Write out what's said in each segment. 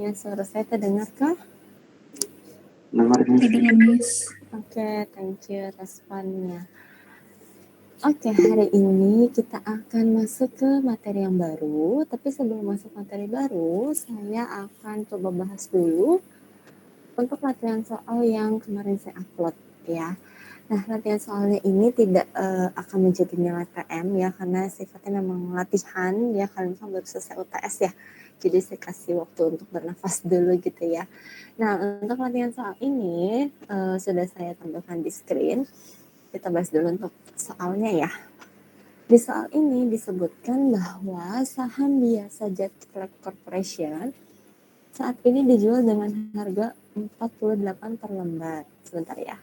Ya, suara saya terdengarkah? Terdengar, Miss. Oke, thank you responnya. Oke, hari ini kita akan masuk ke materi yang baru. Tapi sebelum masuk materi baru, saya akan coba bahas dulu untuk latihan soal yang kemarin saya upload ya. Nah, latihan soalnya ini tidak akan menjadi nilai PM ya, karena sifatnya memang latihan ya, kalian kan baru selesai UTS ya. Jadi saya kasih waktu untuk bernafas dulu gitu ya. Nah, untuk latihan soal ini sudah saya tampilkan di screen. Kita bahas dulu untuk soalnya ya. Di soal ini disebutkan bahwa saham biasa Jet Flag Corporation saat ini dijual dengan harga 48 per lembar. Sebentar ya.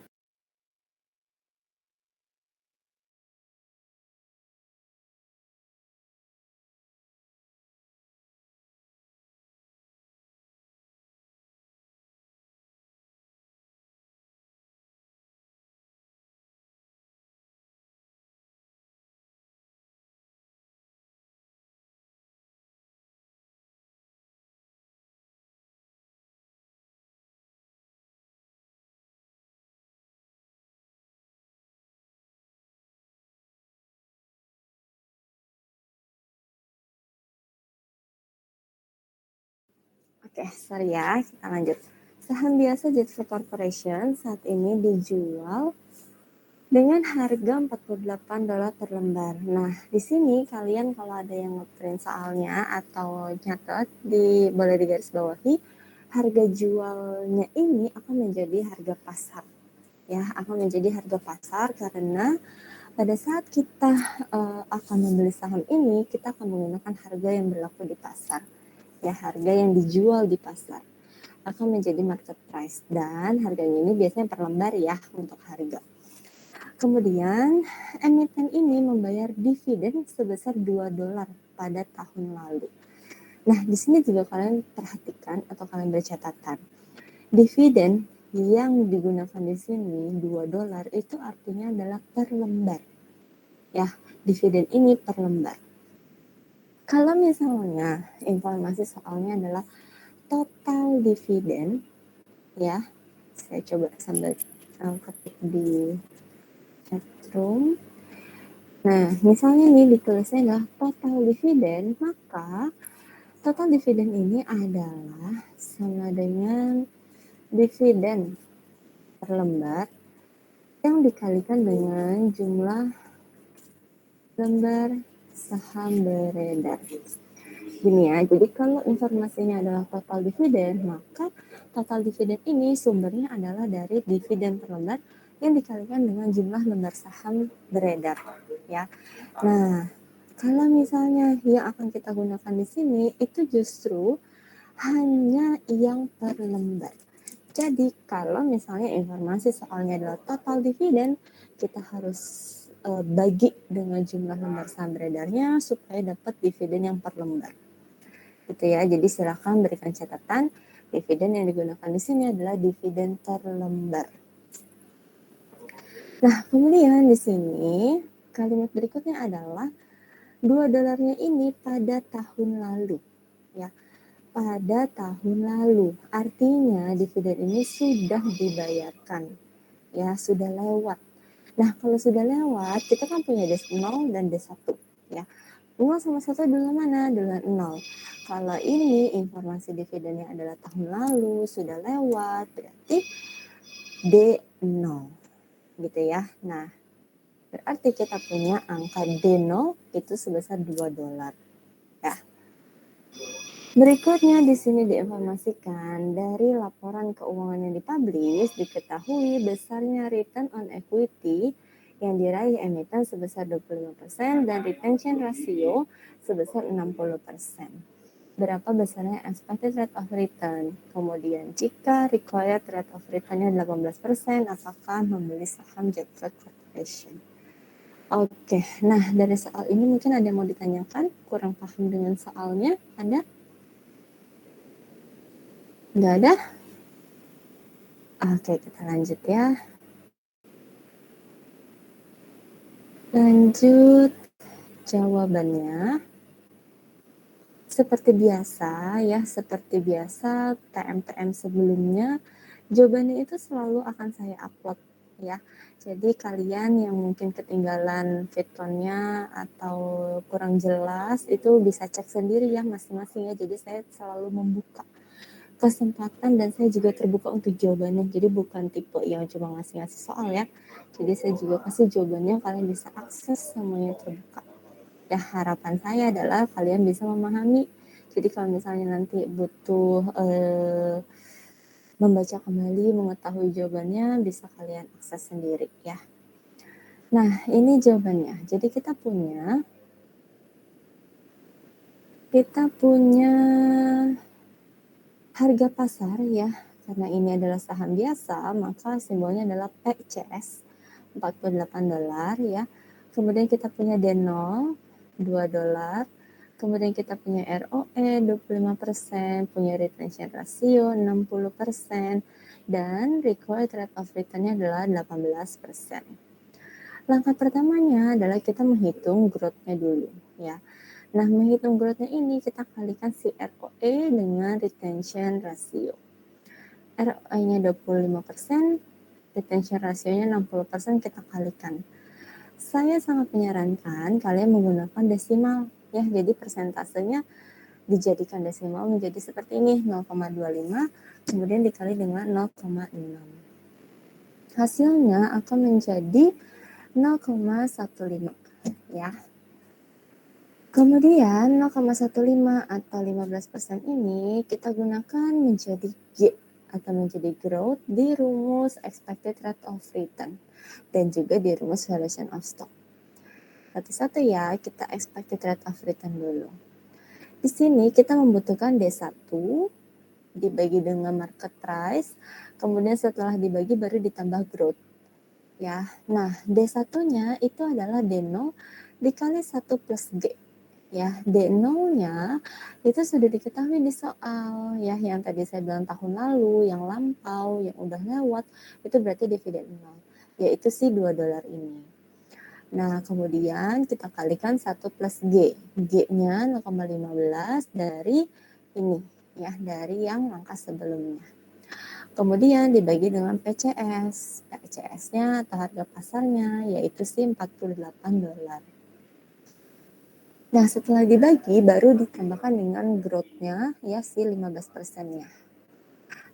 Oke, sorry ya, kita lanjut. Saham biasa Jet Flag Corporation saat ini dijual dengan harga $48 per lembar. Nah, di sini kalian kalau ada yang ngeprint soalnya atau nyatet, boleh digarisbawahi, harga jualnya ini akan menjadi harga pasar. Ya, akan menjadi harga pasar karena pada saat kita akan membeli saham ini, kita akan menggunakan harga yang berlaku di pasar. Ya, harga yang dijual di pasar akan menjadi market price, dan harganya ini biasanya per lembar ya untuk harga. Kemudian emiten ini membayar dividen sebesar $2 pada tahun lalu. Nah, di sini juga kalian perhatikan atau kalian bercatatan. Dividen yang digunakan di sini $2 itu artinya adalah per lembar. Ya, dividen ini per lembar. Kalau misalnya informasi soalnya adalah total dividen, ya, saya coba sambil ketik di chatroom. Nah, misalnya nih ditulisnya adalah total dividen, maka total dividen ini adalah sama dengan dividen per lembar yang dikalikan dengan jumlah lembar saham beredar. Gini ya, jadi kalau informasinya adalah total dividen, maka total dividen ini sumbernya adalah dari dividen per lembar yang dikalikan dengan jumlah lembar saham beredar, ya. Nah, kalau misalnya yang akan kita gunakan di sini itu justru hanya yang per lembar. Jadi kalau misalnya informasi soalnya adalah total dividen, kita harus bagi dengan jumlah lembar saham beredarnya supaya dapat dividen yang per lembar. Gitu ya. Jadi silakan berikan catatan, dividen yang digunakan di sini adalah dividen per lembar. Nah, kemudian di sini kalimat berikutnya adalah $2 ini pada tahun lalu, ya. Pada tahun lalu, artinya dividen ini sudah dibayarkan, ya, sudah lewat. Nah, kalau sudah lewat, kita kan punya D0 dan D1, ya. 0 sama 1 adalah mana? Adalah 0. Kalau ini informasi dividennya adalah tahun lalu, sudah lewat, berarti D0, gitu ya. Nah, berarti kita punya angka D0 itu sebesar $2, ya. Berikutnya di sini diinformasikan dari laporan keuangan yang dipublish diketahui besarnya return on equity yang diraih emiten sebesar 25% dan retention ratio sebesar 60%. Berapa besarnya expected rate of return? Kemudian jika required rate of return-nya 18%, apakah membeli saham Jet Flag Corporation? Oke, nah dari soal ini mungkin ada yang mau ditanyakan? Kurang paham dengan soalnya? Ada? Nggak ada? Oke, kita lanjut ya. Lanjut jawabannya. Seperti biasa ya, seperti biasa TM-TM sebelumnya, jawabannya itu selalu akan saya upload ya. Jadi kalian yang mungkin ketinggalan fitconnya atau kurang jelas itu bisa cek sendiri ya masing-masing ya. Jadi saya selalu membuka kesempatan dan saya juga terbuka untuk jawabannya. Jadi bukan tipe yang cuma ngasih-ngasih soal ya. Jadi saya juga kasih jawabannya, kalian bisa akses semuanya terbuka. Ya harapan saya adalah kalian bisa memahami. Jadi kalau misalnya nanti butuh membaca kembali, mengetahui jawabannya, bisa kalian akses sendiri ya. Nah, ini jawabannya. Jadi kita punya harga pasar ya. Karena ini adalah saham biasa, maka simbolnya adalah PCS, $48 ya. Kemudian kita punya D0, $2. Kemudian kita punya ROE 25%, punya retention ratio 60%, dan required rate of return-nya adalah 18%. Langkah pertamanya adalah kita menghitung growth-nya dulu ya. Nah, menghitung growth-nya ini kita kalikan si ROE dengan retention ratio. ROE-nya 25%, retention ratio-nya 60%, kita kalikan. Saya sangat menyarankan kalian menggunakan desimal ya. Jadi persentasenya dijadikan desimal menjadi seperti ini, 0,25 kemudian dikali dengan 0,6. Hasilnya akan menjadi 0,15 ya. Kemudian 0,15 atau 15% ini kita gunakan menjadi G atau menjadi growth di rumus expected rate of return dan juga di rumus valuation of stock. Satu-satu ya, kita expected rate of return dulu. Di sini kita membutuhkan D1 dibagi dengan market price, kemudian setelah dibagi baru ditambah growth. Ya, nah D1-nya itu adalah D0 dikali 1 plus G. Ya, D0-nya itu sudah diketahui di soal ya, yang tadi saya bilang tahun lalu, yang lampau, yang udah lewat, itu berarti dividen 0, yaitu si $2 ini. Nah, kemudian kita kalikan 1 plus G. G-nya 0,15 dari ini ya, dari yang angka sebelumnya. Kemudian dibagi dengan PCS. PCS-nya atau harga pasarnya yaitu si $48. Nah, setelah dibagi baru ditambahkan dengan growth-nya ya si 15%-nya.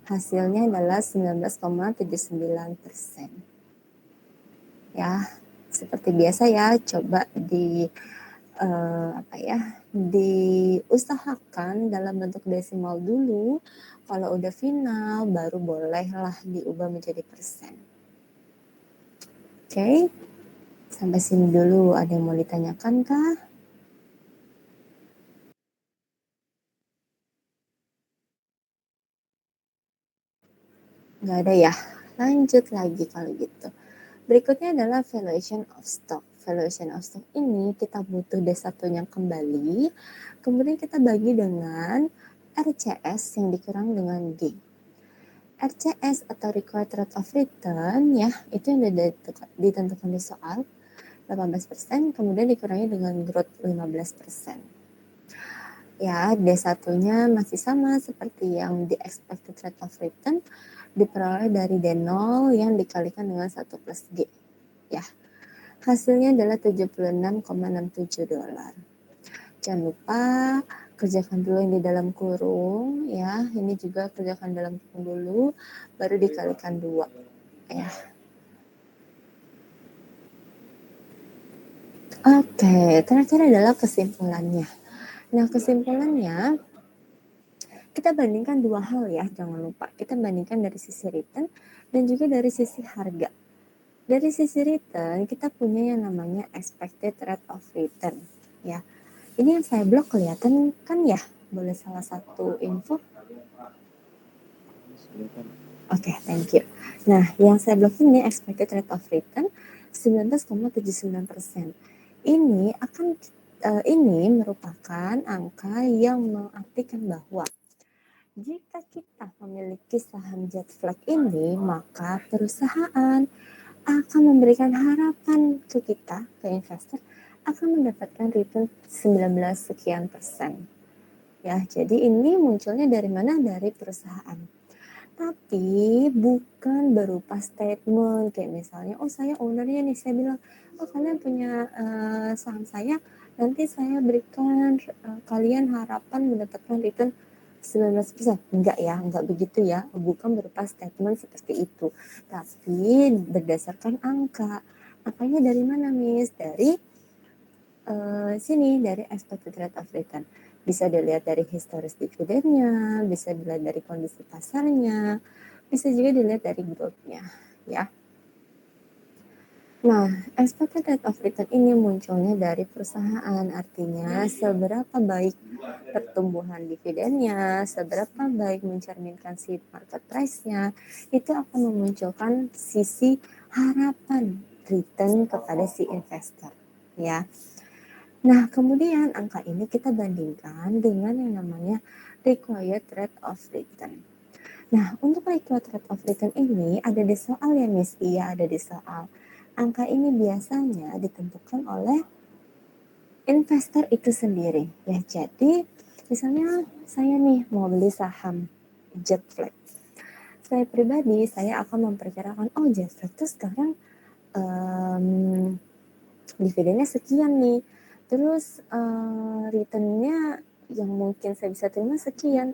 Hasilnya adalah 19,79%. Ya, seperti biasa ya, coba diusahakan dalam bentuk desimal dulu. Kalau udah final baru bolehlah diubah menjadi persen. Oke. Sampai sini dulu, ada yang mau ditanyakan kah? Nggak ada ya? Lanjut lagi kalau gitu. Berikutnya adalah valuation of stock. Valuation of stock ini kita butuh D1-nya kembali, kemudian kita bagi dengan RCS yang dikurang dengan G. RCS atau required rate of return ya, itu yang ditentukan di soal 18%, kemudian dikurangi dengan growth 15%. Ya, D1-nya masih sama seperti yang di expected rate of return, diperoleh dari D0 yang dikalikan dengan 1 plus G. Ya, hasilnya adalah $76,67. Jangan lupa kerjakan dulu yang di dalam kurung ya. Ini juga kerjakan dalam kurung dulu, baru dikalikan 2 ya. Oke, terakhir adalah kesimpulannya. Nah, kesimpulannya kita bandingkan dua hal ya, jangan lupa. Kita bandingkan dari sisi return dan juga dari sisi harga. Dari sisi return, kita punya yang namanya expected rate of return ya. Ini yang saya blok kelihatan kan ya? Boleh salah satu info? Oke, thank you. Nah, yang saya blok ini expected rate of return 19,79%. Ini merupakan angka yang mengartikan bahwa jika kita memiliki saham Jet Flag ini, maka perusahaan akan memberikan harapan ke investor, akan mendapatkan return 19 sekian persen. Ya, jadi ini munculnya dari mana? Dari perusahaan. Tapi bukan berupa statement kayak misalnya, oh saya ownernya nih, saya bilang, oh kalian punya saham saya, nanti saya berikan kalian harapan mendapatkan return 19%. Enggak ya, enggak begitu ya, bukan berupa statement seperti itu. Tapi berdasarkan angka. Angkanya dari mana, Miss? Dari sini, dari expected rate of return. Bisa dilihat dari historis dividennya, bisa dilihat dari kondisi pasarnya, bisa juga dilihat dari growth-nya, ya. Nah, expected rate of return ini munculnya dari perusahaan, artinya seberapa baik pertumbuhan dividennya, seberapa baik mencerminkan si market price-nya, itu akan memunculkan sisi harapan return kepada si investor, ya. Nah, kemudian angka ini kita bandingkan dengan yang namanya required rate of return. Nah, untuk required rate of return ini ada di soal ya, Miss? Iya, ada di soal. Angka ini biasanya ditentukan oleh investor itu sendiri. Ya, jadi misalnya saya nih mau beli saham Jet Flag. Saya pribadi, saya akan memperkirakan, oh Jet Flag itu sekarang dividennya sekian nih. Terus returnnya yang mungkin saya bisa terima sekian,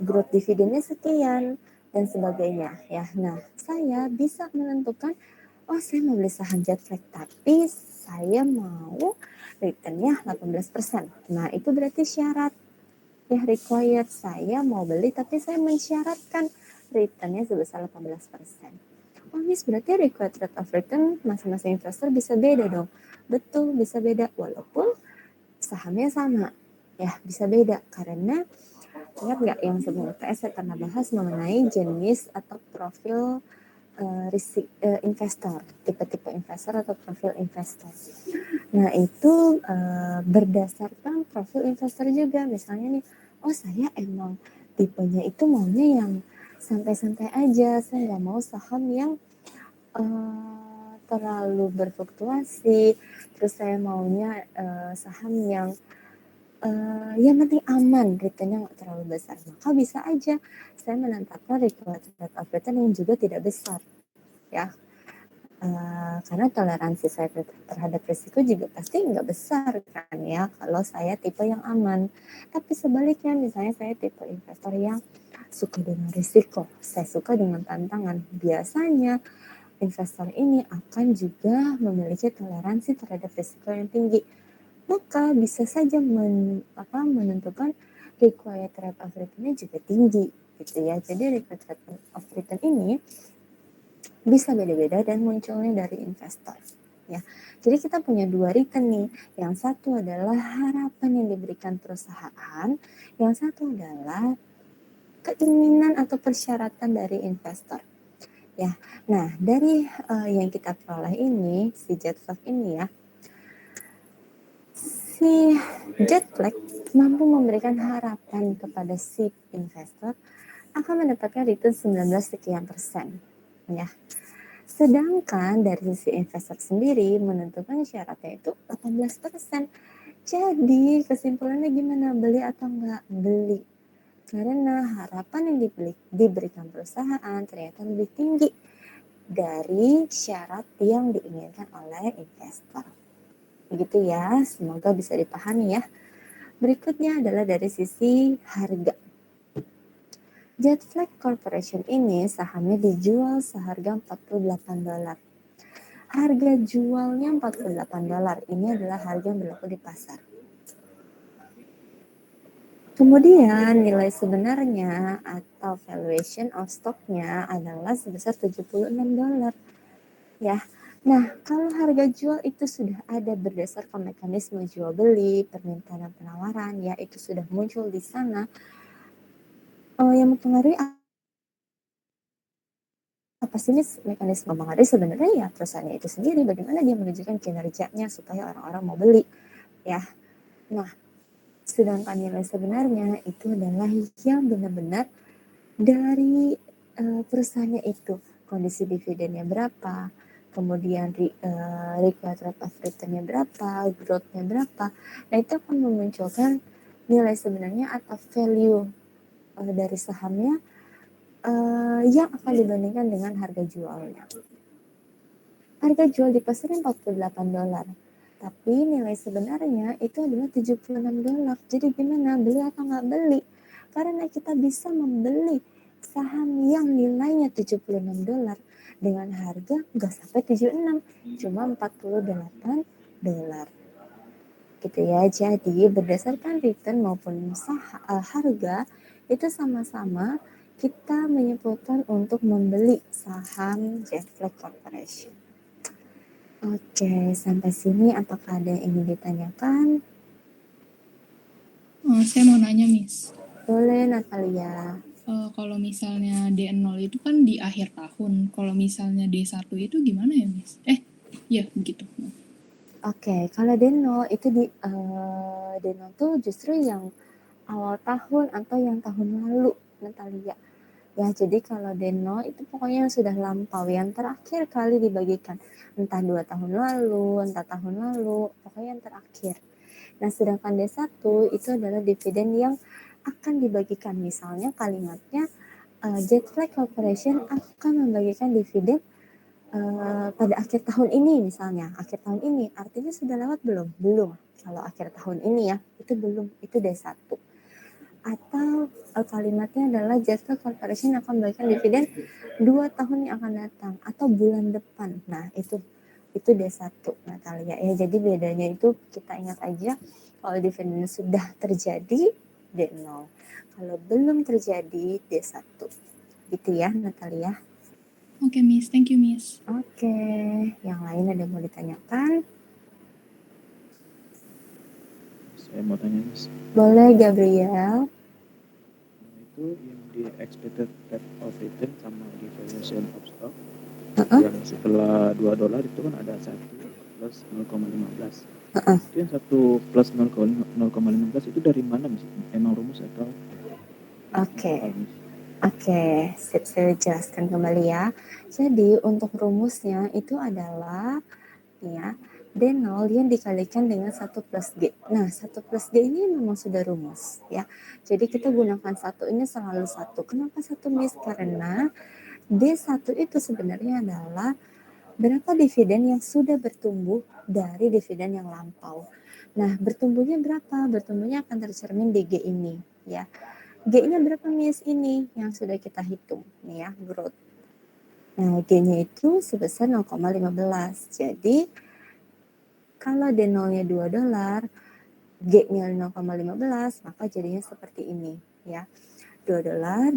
growth dividennya sekian, dan sebagainya ya. Nah, saya bisa menentukan, oh saya mau beli saham Jet Flag, tapi saya mau returnnya 18%. Nah, itu berarti syarat ya, required. Saya mau beli tapi saya mensyaratkan returnnya sebesar 18%. Oh Miss, berarti required rate of return masing-masing investor bisa beda dong. Betul, bisa beda walaupun sahamnya sama. Ya, bisa beda karena ingat nggak yang sebelum saya pernah bahas mengenai jenis atau profil investor, tipe-tipe investor atau profil investor. Nah, itu berdasarkan profil investor juga. Misalnya nih, oh saya emang tipenya itu maunya yang santai-santai aja. Saya nggak mau saham yang terlalu berfluktuasi. Terus saya maunya saham yang yang penting aman, returnnya nggak terlalu besar. Maka bisa aja saya menetapkan required rate of return yang juga tidak besar, ya. Karena toleransi saya terhadap risiko juga pasti nggak besar kan ya kalau saya tipe yang aman. Tapi sebaliknya misalnya saya tipe investor yang suka dengan risiko, saya suka dengan tantangan. Biasanya investor ini akan juga memiliki toleransi terhadap risiko yang tinggi. Maka bisa saja menentukan required rate of return-nya juga tinggi gitu ya. Jadi required rate of return ini bisa beda-beda dan munculnya dari investor. Ya, jadi kita punya dua return nih. Yang satu adalah harapan yang diberikan perusahaan, yang satu adalah keinginan atau persyaratan dari investor. Ya, nah dari yang kita peroleh ini, si Jet Flag ini ya, si Jet Flag mampu memberikan harapan kepada si investor akan mendapatkan return 19 sekian persen. Ya, sedangkan dari sisi investor sendiri menentukan syaratnya itu 18%. Jadi kesimpulannya gimana? Beli atau enggak? Beli. Karena harapan yang diberikan perusahaan ternyata lebih tinggi dari syarat yang diinginkan oleh investor. Begitu ya, semoga bisa dipahami ya. Berikutnya adalah dari sisi harga. Jet Flag Corporation ini sahamnya dijual seharga $48. Harga jualnya $48. Ini adalah harga yang berlaku di pasar. Kemudian nilai sebenarnya atau valuation of stocknya adalah sebesar $76. Ya. Nah, kalau harga jual itu sudah ada berdasarkan mekanisme jual beli, permintaan dan penawaran, ya itu sudah muncul di sana. Yang mempengaruhi apa sih mekanisme mempengaruhi sebenarnya ya perusahaannya itu sendiri, bagaimana dia menunjukkan kinerjanya supaya orang-orang mau beli, ya. Nah, sedangkan nilai sebenarnya itu adalah yang benar-benar dari perusahaannya itu, kondisi dividennya berapa, kemudian required rate of return-nya berapa, growth-nya berapa. Nah, itu akan memunculkan nilai sebenarnya atau value dari sahamnya yang akan dibandingkan dengan harga jualnya. Harga jual di pasar $48, tapi nilai sebenarnya itu adalah $76. Jadi gimana, beli atau nggak beli? Karena kita bisa membeli saham yang nilainya $76 dengan harga nggak sampai 76, cuma $48 gitu ya. Jadi berdasarkan return maupun harga itu sama-sama kita menyebutkan untuk membeli saham Jetflex Corporation. Oke, sampai sini apakah ada yang ingin ditanyakan? Saya mau nanya, Miss. Boleh, Natalia. Kalau misalnya D0 itu kan di akhir tahun. Kalau misalnya D1 itu gimana ya, Miss? Iya, begitu. Oke, kalau Deno itu Deno tuh justru yang awal tahun atau yang tahun lalu, Natalia. Ya, jadi kalau Deno itu pokoknya yang sudah lampau, yang terakhir kali dibagikan. Entah 2 tahun lalu, entah tahun lalu, pokoknya yang terakhir. Nah, sedangkan D1 itu adalah dividen yang akan dibagikan. Misalnya kalimatnya, Jetflex Corporation akan membagikan dividen pada akhir tahun ini misalnya. Akhir tahun ini, artinya sudah lewat belum? Belum. Kalau akhir tahun ini ya, itu belum, itu D1. Atau kalimatnya adalah Jetflex Corporation akan memberikan dividen 2 tahun yang akan datang atau bulan depan. Nah, itu D1 Natalia ya. Jadi bedanya itu kita ingat aja, kalau dividen sudah terjadi D0. Kalau belum terjadi D1. Gitu ya Natalia. Oke, Miss. Thank you, Miss. Oke, yang lain ada yang mau ditanyakan? Saya mau tanya, Miss. Boleh, Gabriel. Itu yang di expected rate of return sama di valuation of stock. Yang setelah $2 itu kan ada 1 plus 0,15. Itu yang 1 plus 0,15 itu dari mana, Miss? Emang rumus atau? Oke, saya jelaskan kembali ya. Jadi untuk rumusnya itu adalah ya, D0 yang dikalikan dengan 1 plus G. Nah, 1 plus G ini memang sudah rumus ya. Jadi kita gunakan 1 ini selalu 1. Kenapa 1, Miss? Karena D1 itu sebenarnya adalah berapa dividen yang sudah bertumbuh dari dividen yang lampau. Nah, bertumbuhnya berapa? Bertumbuhnya akan tercermin di G ini ya. G-nya berapa, Miss? Ini yang sudah kita hitung nih ya, growth. Nah, G-nya itu sebesar 0,15. Jadi kalau D0-nya $2, G-nya 0,15, maka jadinya seperti ini ya. $2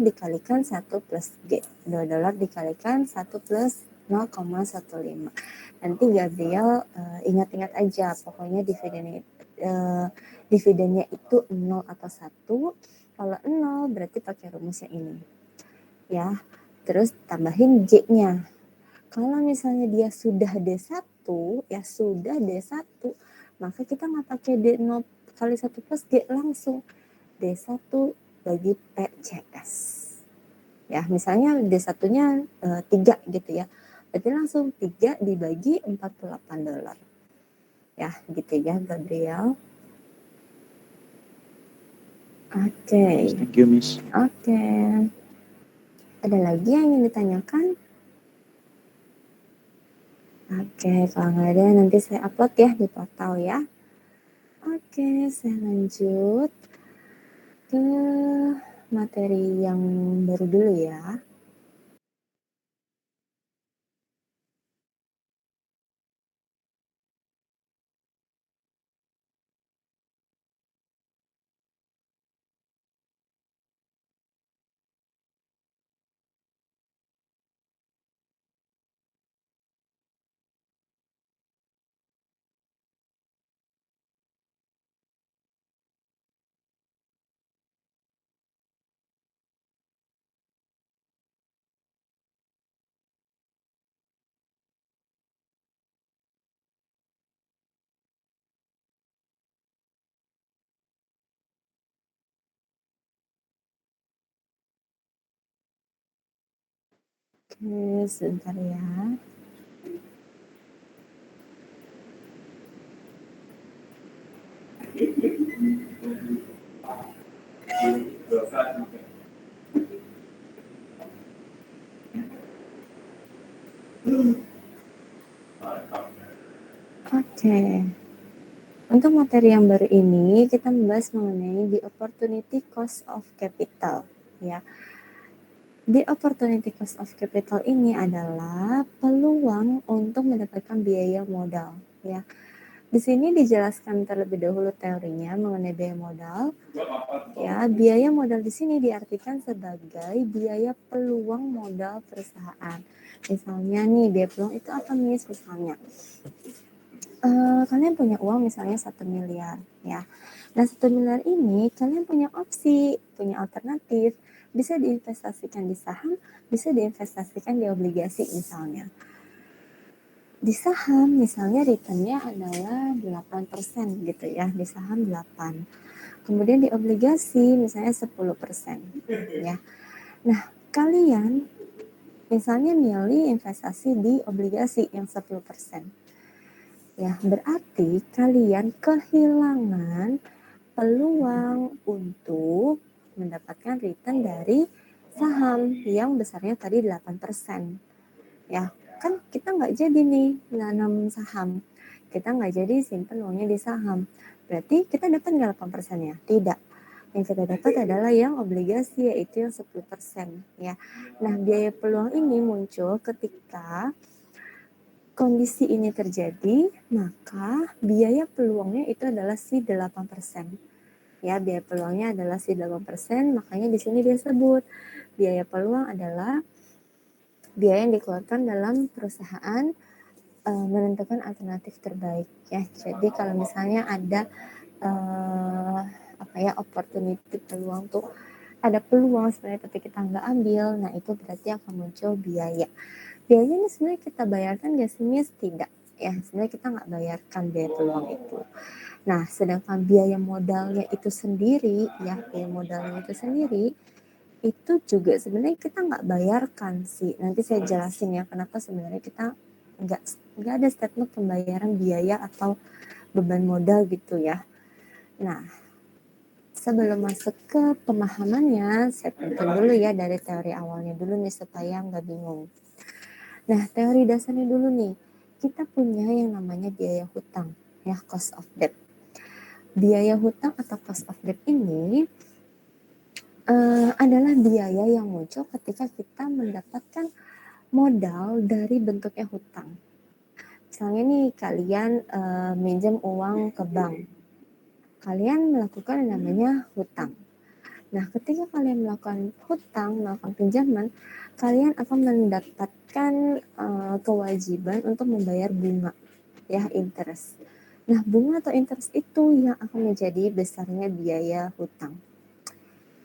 dikalikan 1 plus G. $2 dikalikan 1 plus 0,15. Nanti Gabriel ingat-ingat aja, pokoknya dividennya itu 0 atau 1. Kalau 0 berarti pakai rumusnya ini. Ya. Terus tambahin G-nya. Kalau misalnya dia sudah D1, ya sudah D1, maka kita nggak pakai D0 kali 1 plus G langsung. D1 bagi PCS. Ya, misalnya D1-nya 3 gitu ya. Berarti langsung 3 dibagi $48. Ya, gitu ya Gabriel. Oke. Thank you, Miss. Oke. Ada lagi yang ingin ditanyakan? Oke, kalau nggak ada nanti saya upload ya di portal ya. Oke, saya lanjut ke materi yang baru dulu ya. Oke, sebentar ya. Oke. Untuk materi yang baru ini kita membahas mengenai the opportunity cost of capital, ya. The opportunity cost of capital ini adalah peluang untuk mendapatkan biaya modal, ya. Di sini dijelaskan terlebih dahulu teorinya mengenai biaya modal. Ya, biaya modal di sini diartikan sebagai biaya peluang modal perusahaan. Misalnya nih, biaya peluang itu apa nih? Misalnya, kalian punya uang misalnya 1 miliar, ya. Nah, 1 miliar ini kalian punya opsi, punya alternatif, bisa diinvestasikan di saham, bisa diinvestasikan di obligasi misalnya. Di saham misalnya returnnya adalah 8% gitu ya, di saham 8. Kemudian di obligasi misalnya 10% ya. Nah, kalian misalnya milih investasi di obligasi yang 10%. Ya, berarti kalian kehilangan peluang untuk mendapatkan return dari saham yang besarnya tadi 8%. Ya, kan kita nggak jadi nih nanam saham. Kita nggak jadi simpan uangnya di saham. Berarti kita dapat nggak 8% ya? Tidak. Yang kita dapat adalah yang obligasi, yaitu yang 10%. Ya. Nah, biaya peluang ini muncul ketika kondisi ini terjadi, maka biaya peluangnya itu adalah si 8%. Ya, biaya peluangnya adalah si 8%, makanya di sini dia sebut biaya peluang adalah biaya yang dikeluarkan dalam perusahaan menentukan alternatif terbaik ya. Jadi kalau misalnya ada opportunity peluang tuh, ada peluang sebenarnya tapi kita nggak ambil, nah itu berarti akan muncul biaya. Biayanya ini sebenarnya kita bayarkan nggak sih, Miss? Tidak ya, sebenarnya kita nggak bayarkan biaya peluang itu. Nah, sedangkan biaya modalnya itu sendiri ya, biaya modalnya itu sendiri itu juga sebenarnya kita nggak bayarkan sih. Nanti saya jelasin ya kenapa sebenarnya kita nggak ada statement pembayaran biaya atau beban modal gitu ya. Nah, sebelum masuk ke pemahamannya, saya tunjukkan dulu ya dari teori awalnya dulu nih supaya nggak bingung. Nah, teori dasarnya dulu nih, kita punya yang namanya biaya hutang, ya, cost of debt. Biaya hutang atau cost of debt ini adalah biaya yang muncul ketika kita mendapatkan modal dari bentuknya hutang. Misalnya nih, kalian minjem uang ke bank. Kalian melakukan yang namanya hutang. Nah, ketika kalian melakukan hutang, melakukan pinjaman, kalian akan mendapatkan kewajiban untuk membayar bunga, ya, interest. Nah, bunga atau interest itu yang akan menjadi besarnya biaya hutang.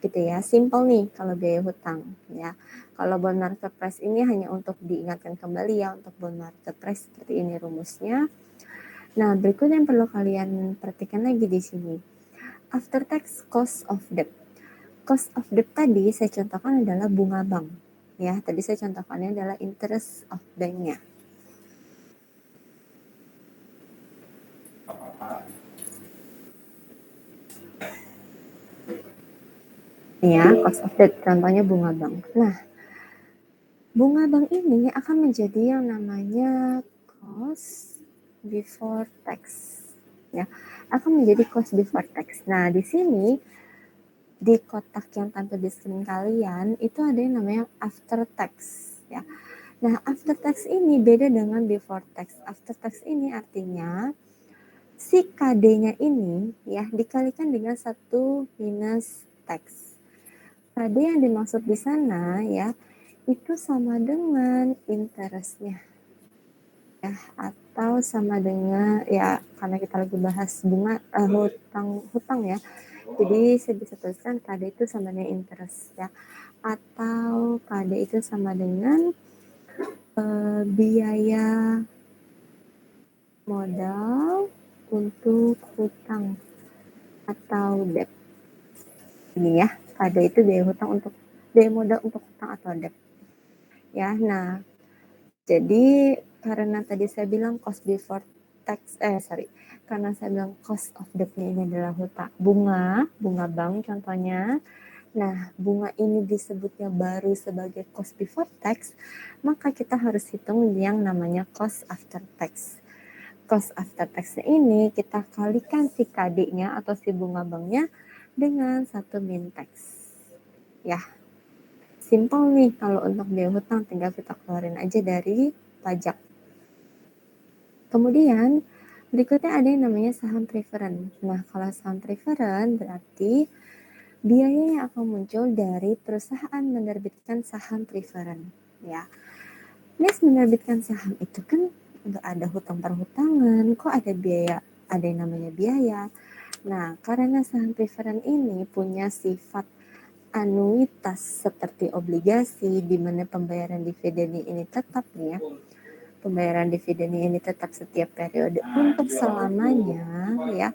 Gitu ya, simple nih kalau biaya hutang ya. Kalau bond market price ini hanya untuk diingatkan kembali ya, untuk bond market price seperti ini rumusnya. Nah, berikut yang perlu kalian perhatikan lagi di sini. After tax cost of debt. Cost of debt tadi saya contohkan adalah bunga bank. Ya, tadi saya contohkannya adalah interest of bank-nya. Ya, cost of debt contohnya bunga bank. Nah, bunga bank ini akan menjadi yang namanya cost before tax. Ya, akan menjadi cost before tax. Nah, di sini di kotak yang tampil di screen kalian itu ada yang namanya after tax ya. Nah, after tax ini beda dengan before tax. After tax ini artinya si KD-nya ini ya dikalikan dengan 1 minus tax. KD yang dimaksud di sana ya itu sama dengan interestnya ya, atau sama dengan ya, karena kita lagi bahas bunga hutang ya, jadi saya bisa tuliskan KD itu sama dengan interest ya, atau KD itu sama dengan biaya modal untuk hutang atau debt. Ini ya, KD itu biaya modal untuk hutang atau debt. Ya, nah, jadi karena tadi saya bilang cost before tax, karena saya bilang cost of debt ini adalah hutang bunga bank contohnya. Nah, bunga ini disebutnya baru sebagai cost before tax, maka kita harus hitung yang namanya cost after tax. Cost after tax ini kita kalikan si KD-nya atau si bunga banknya dengan 1 min tax. Ya, simple nih kalau untuk biaya hutang, tinggal kita keluarin aja dari pajak. Kemudian berikutnya ada yang namanya saham preferen. Nah, kalau saham preferen berarti biaya yang akan muncul dari perusahaan menerbitkan saham preferen. Ya, Nes menerbitkan saham itu kan nggak ada hutang perhutangan, kok ada biaya, ada yang namanya biaya. Nah, karena saham preferen ini punya sifat anuitas seperti obligasi, di mana pembayaran dividennya ini tetap nih ya. Pembayaran dividennya ini tetap setiap periode untuk selamanya ya.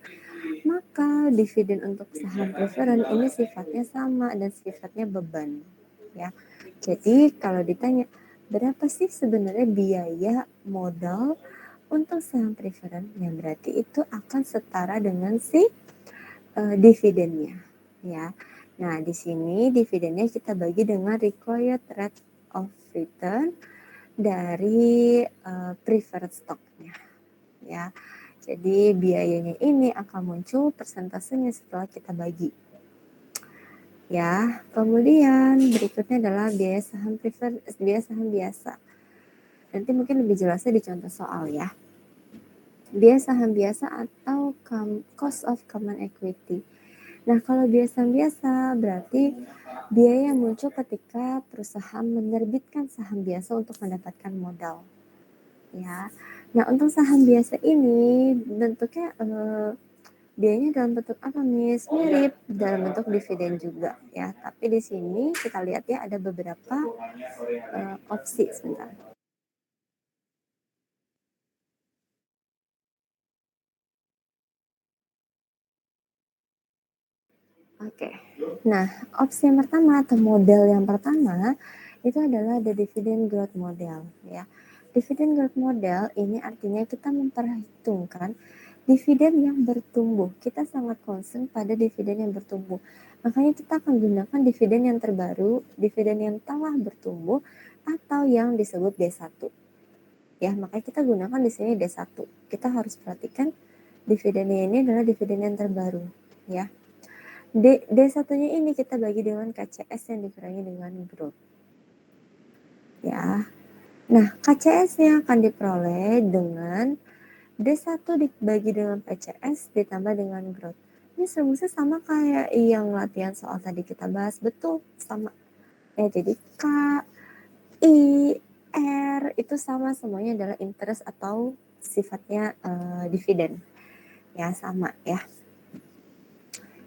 Maka dividen untuk saham preferen ini sifatnya sama dan sifatnya beban ya. Jadi kalau ditanya berapa sih sebenarnya biaya modal untuk saham preferen, ya berarti itu akan setara dengan si dividennya ya. Nah, di sini dividennya kita bagi dengan required rate of return dari preferred stocknya ya. Jadi biayanya ini akan muncul persentasenya setelah kita bagi. Ya, kemudian berikutnya adalah biaya saham biasa. Nanti mungkin lebih jelasnya di contoh soal ya. Biaya saham biasa atau cost of common equity. Nah, kalau biaya saham biasa berarti biaya yang muncul ketika perusahaan menerbitkan saham biasa untuk mendapatkan modal. Ya. Nah, untuk saham biasa ini bentuknya biayanya dalam bentuk apa, Miss? Mirip dalam bentuk dividen juga ya. Tapi di sini kita lihat ya ada beberapa opsi sebentar. Oke. Nah, opsi yang pertama atau model yang pertama itu adalah the dividend growth model ya. Dividend growth model ini artinya kita memperhitungkan dividen yang bertumbuh. Kita sangat concern pada dividen yang bertumbuh. Makanya kita akan gunakan dividen yang terbaru, dividen yang telah bertumbuh atau yang disebut D1. Ya, makanya kita gunakan di sini D1. Kita harus perhatikan dividennya ini adalah dividen yang terbaru ya. D1-nya ini kita bagi dengan KCS yang dikurangi dengan growth. Ya. Nah, KCS-nya akan diperoleh dengan D1 dibagi dengan PCS ditambah dengan growth. Ini rumusnya sama kayak yang latihan soal tadi kita bahas. Betul, sama. Ya, jadi K, I, R itu sama, semuanya adalah interest atau sifatnya dividen. Ya, sama ya.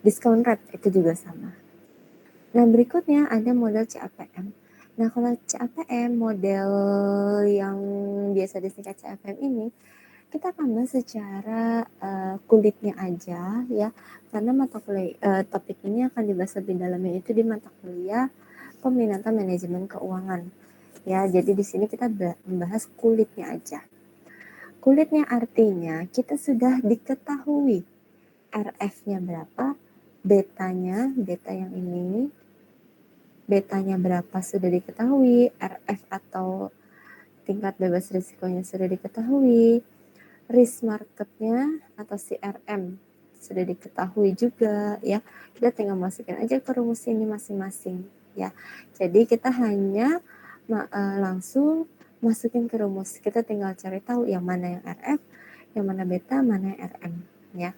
Discount rate itu juga sama. Nah, berikutnya ada model CAPM. Nah, kalau CAPM model yang biasa disingkat CAPM ini, kita akan bahas secara kulitnya aja ya, karena mata kuliah topik ini akan dibahas lebih dalamnya itu di mata kuliah peminatan manajemen keuangan. Ya, jadi di sini kita membahas kulitnya aja. Kulitnya artinya kita sudah diketahui RF-nya berapa, beta yang ini, betanya berapa sudah diketahui, RF atau tingkat bebas risikonya sudah diketahui, risk marketnya atau CRM sudah diketahui juga ya. Kita tinggal masukin aja ke rumus ini masing-masing ya. Jadi kita hanya langsung masukin ke rumus. Kita tinggal cari tahu yang mana yang RF, yang mana beta, mana yang RM ya.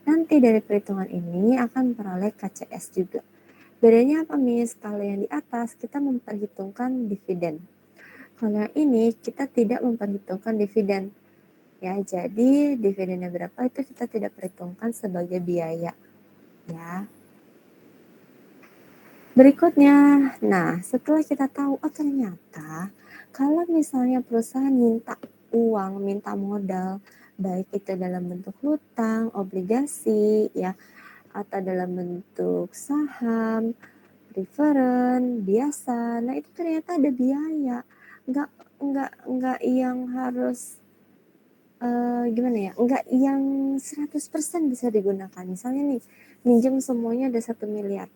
Nanti dari perhitungan ini akan memperoleh KCS juga. Bedanya apa, Miss? Kalau yang di atas kita memperhitungkan dividen. Kalau yang ini kita tidak memperhitungkan dividen. Ya, jadi dividennya berapa itu kita tidak perhitungkan sebagai biaya. Ya. Berikutnya, nah setelah kita tahu, oh ternyata kalau misalnya perusahaan minta uang, minta modal, baik itu dalam bentuk hutang, obligasi, ya, atau dalam bentuk saham, preferen, biasa. Nah, itu ternyata ada biaya. Enggak yang harus gimana ya? Enggak yang 100% bisa digunakan. Misalnya nih, minjem semuanya ada 1 miliar.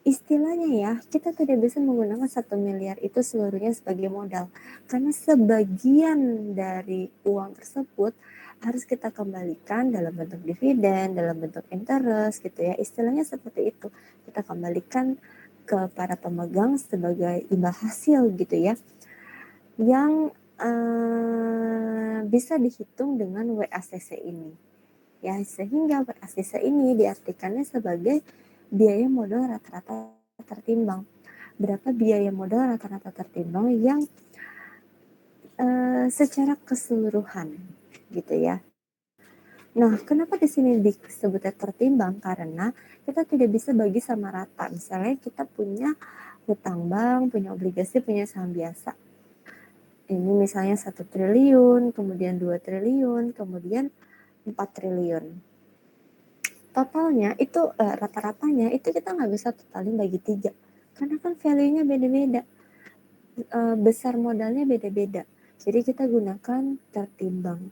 istilahnya ya, kita tidak bisa menggunakan 1 miliar itu seluruhnya sebagai modal. Karena sebagian dari uang tersebut harus kita kembalikan dalam bentuk dividen, dalam bentuk interest gitu ya. Istilahnya seperti itu. Kita kembalikan ke para pemegang sebagai imbal hasil gitu ya. Yang bisa dihitung dengan WACC ini. Ya, sehingga WACC ini diartikannya sebagai biaya modal rata-rata tertimbang. Berapa biaya modal rata-rata tertimbang yang secara keseluruhan gitu ya. Nah, kenapa di sini disebutnya tertimbang? Karena kita tidak bisa bagi sama rata. Misalnya kita punya hutang bank, punya obligasi, punya saham biasa. Ini misalnya 1 triliun, kemudian 2 triliun, kemudian 4 triliun. Totalnya itu rata-ratanya itu kita nggak bisa totalin bagi 3. Karena kan value-nya beda-beda. Besar modalnya beda-beda. Jadi kita gunakan tertimbang.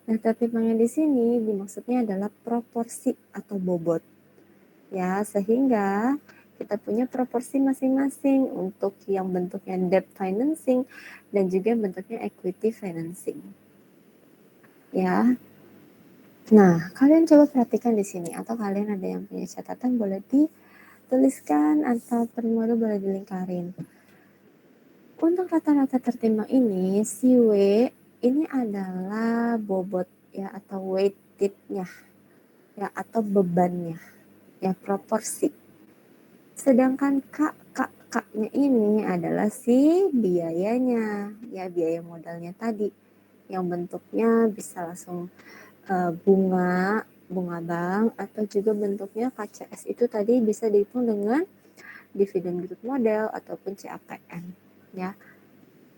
Nah, tertimbangnya di sini dimaksudnya adalah proporsi atau bobot. Ya, sehingga kita punya proporsi masing-masing untuk yang bentuknya debt financing dan juga bentuknya equity financing. Ya. Nah, kalian coba perhatikan di sini atau kalian ada yang punya catatan boleh dituliskan atau permodo boleh dilingkarin. Untuk rata-rata tertimbang ini, si W ini adalah bobot ya atau weighted-nya ya atau bebannya ya proporsi. Sedangkan K-nya ini adalah si biayanya ya biaya modalnya tadi yang bentuknya bisa langsung bunga bank atau juga bentuknya KCS itu tadi bisa dihitung dengan dividen growth model ataupun CAPM ya.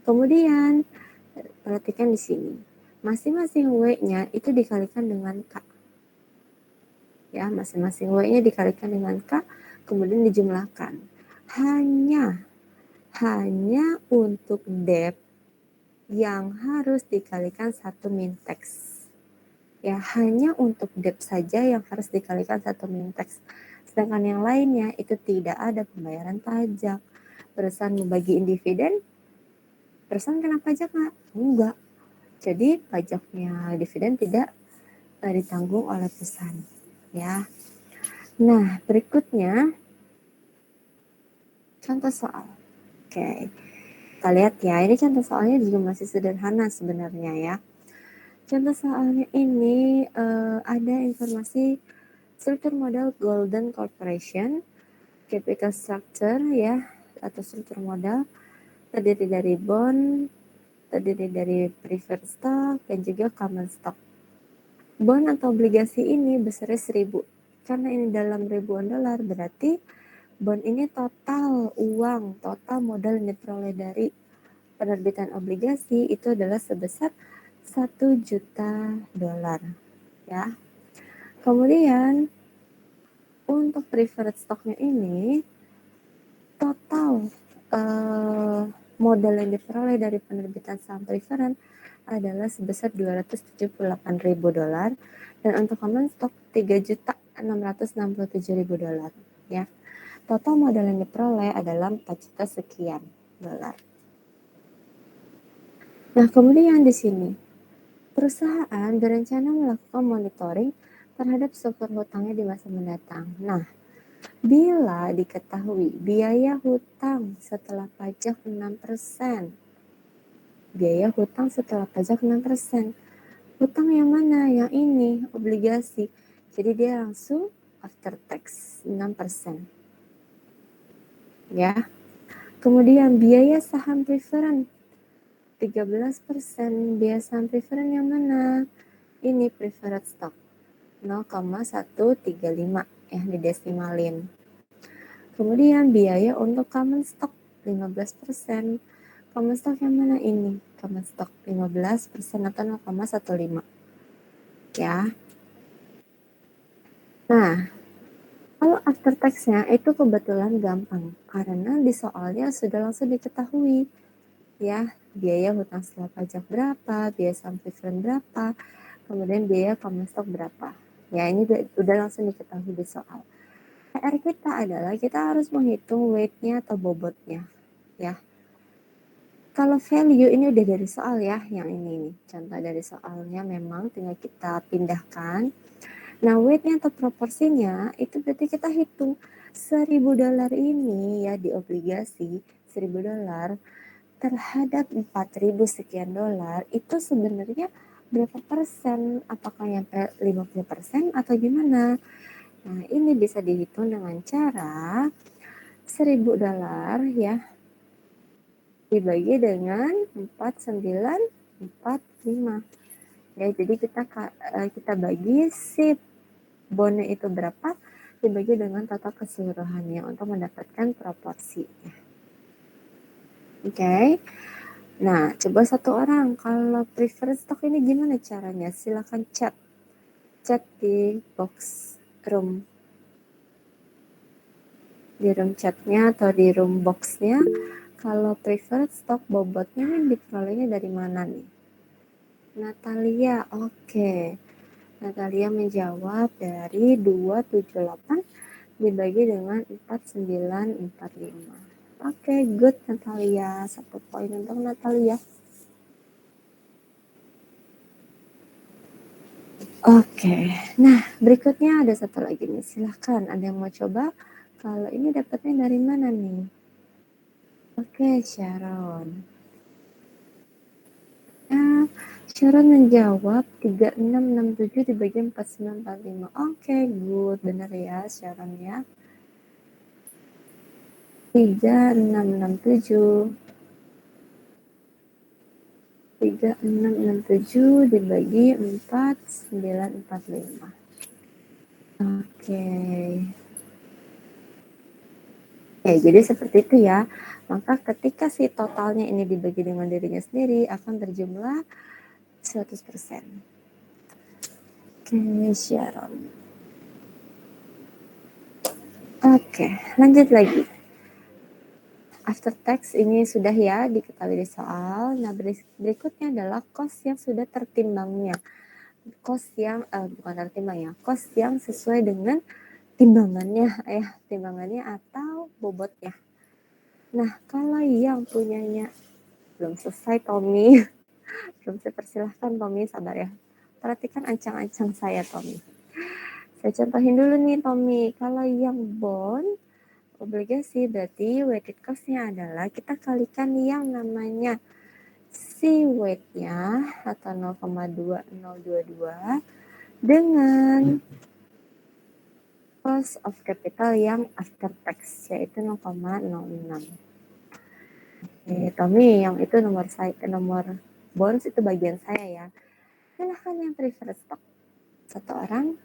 Kemudian perhatikan di sini. Masing-masing W-nya itu dikalikan dengan K. Ya, masing-masing W-nya dikalikan dengan K, kemudian dijumlahkan. Hanya untuk debt yang harus dikalikan 1 mintax. Ya, hanya untuk debt saja yang harus dikalikan 1 mintax. Sedangkan yang lainnya itu tidak ada pembayaran pajak. Perusahaan membagiin dividen, perusahaan kena pajak nggak? Enggak. Jadi pajaknya dividen tidak ditanggung oleh perusahaan. Ya. Nah, berikutnya contoh soal. Oke. Kita lihat ya, ini contoh soalnya juga masih sederhana sebenarnya ya. Contoh soalnya ini ada informasi struktur modal Golden Corporation, capital structure ya, atau struktur modal terdiri dari bond, terdiri dari preferred stock, dan juga common stock. Bond atau obligasi ini besarnya 1000. Karena ini dalam ribuan dolar, berarti bond ini total modal yang diperoleh dari penerbitan obligasi itu adalah sebesar 1 juta dolar. Ya. Kemudian untuk preferred stocknya ini total modal yang diperoleh dari penerbitan saham preferred adalah sebesar 278.000 dolar dan untuk common stock 3.667.000 dolar ya. Total modal yang diperoleh adalah 4 juta sekian dolar. Nah, kemudian di sini perusahaan berencana melakukan monitoring terhadap struktur hutangnya di masa mendatang. Nah, bila diketahui biaya hutang setelah pajak 6%. Biaya hutang setelah pajak 6%. Hutang yang mana? Yang ini, obligasi. Jadi dia langsung after tax 6%. Ya. Kemudian biaya saham preferred 13%. Biaya saham preferred yang mana? Ini preferred stock 0,135 ya didesimalin. Kemudian biaya untuk common stock 15%. Common stock yang mana ini? Common stock 15% atau 0,15 ya. Nah, kalau after tax-nya itu kebetulan gampang karena di soalnya sudah langsung diketahui ya biaya hutang setelah pajak berapa, biaya saham preferred berapa, kemudian biaya common stock berapa. Ya ini udah langsung diketahui di soal. PR kita adalah kita harus menghitung weight-nya atau bobotnya, ya. Kalau value ini udah dari soal ya, yang ini nih, contoh dari soalnya memang tinggal kita pindahkan. Nah, weight-nya atau proporsinya itu berarti kita hitung $1.000 ini ya di obligasi, $1.000 terhadap 4.000 sekian dolar itu sebenarnya berapa persen? Apakah nyampe 50% atau gimana? Nah, ini bisa dihitung dengan cara $1.000 ya dibagi dengan 4945. Ya, jadi kita bagi si bondnya itu berapa dibagi dengan total keseluruhannya untuk mendapatkan proporsinya. Oke. Nah, coba satu orang kalau preferred stock ini gimana caranya? Silakan chat di box room. Di room chatnya atau di room boxnya. Kalau preferred stock bobotnya diperolehnya dari mana nih? Natalia, oke. Natalia menjawab dari 278 dibagi dengan 4945. Oke, good Natalia. 1 poin untuk Natalia. Oke, nah berikutnya ada satu lagi nih. Silahkan, ada yang mau coba? Kalau ini dapatnya dari mana nih? Oke, Sharon. Nah, Sharon menjawab 3667 dibagi 4945. Oke, good. Benar ya, Sharon ya. 3667 dibagi 4945. Oke. Jadi seperti itu ya. Maka ketika si totalnya ini dibagi dengan dirinya sendiri akan berjumlah 100%. Oke, Sharon. Oke, lanjut lagi. After tax ini sudah ya diketahui di soal. Nah, berikutnya adalah cost yang sudah tertimbangnya. Cost yang bukan tertimbang ya, cost yang sesuai dengan timbangannya atau bobotnya. Nah, kalau yang punyanya belum selesai Tommy, belum saya persilahkan Tommy, sabar ya. Perhatikan ancang-ancang saya Tommy. Saya contohin dulu nih Tommy, kalau yang bond obligasi berarti weighted cost-nya adalah kita kalikan yang namanya si weight-nya atau 0,2022 dengan cost of capital yang after tax yaitu 0,06. Tommy, yang itu nomor bonds itu bagian saya ya. Silahkan yang preferred stock. Satu orang.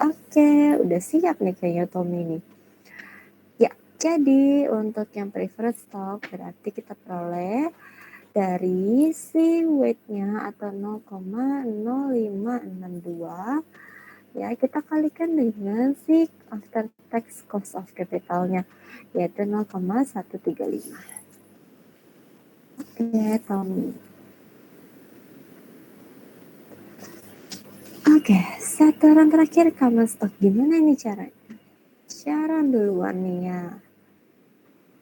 Oke, udah siap nih kayaknya Tommy nih. Ya, jadi untuk yang preferred stock berarti kita peroleh dari si weight-nya atau 0,0562 ya kita kalikan dengan si after tax cost of capitalnya yaitu 0,135. Oke, Tommy. Oke, satuan terakhir common stock. Gimana ini caranya? Sharon duluan nih ya.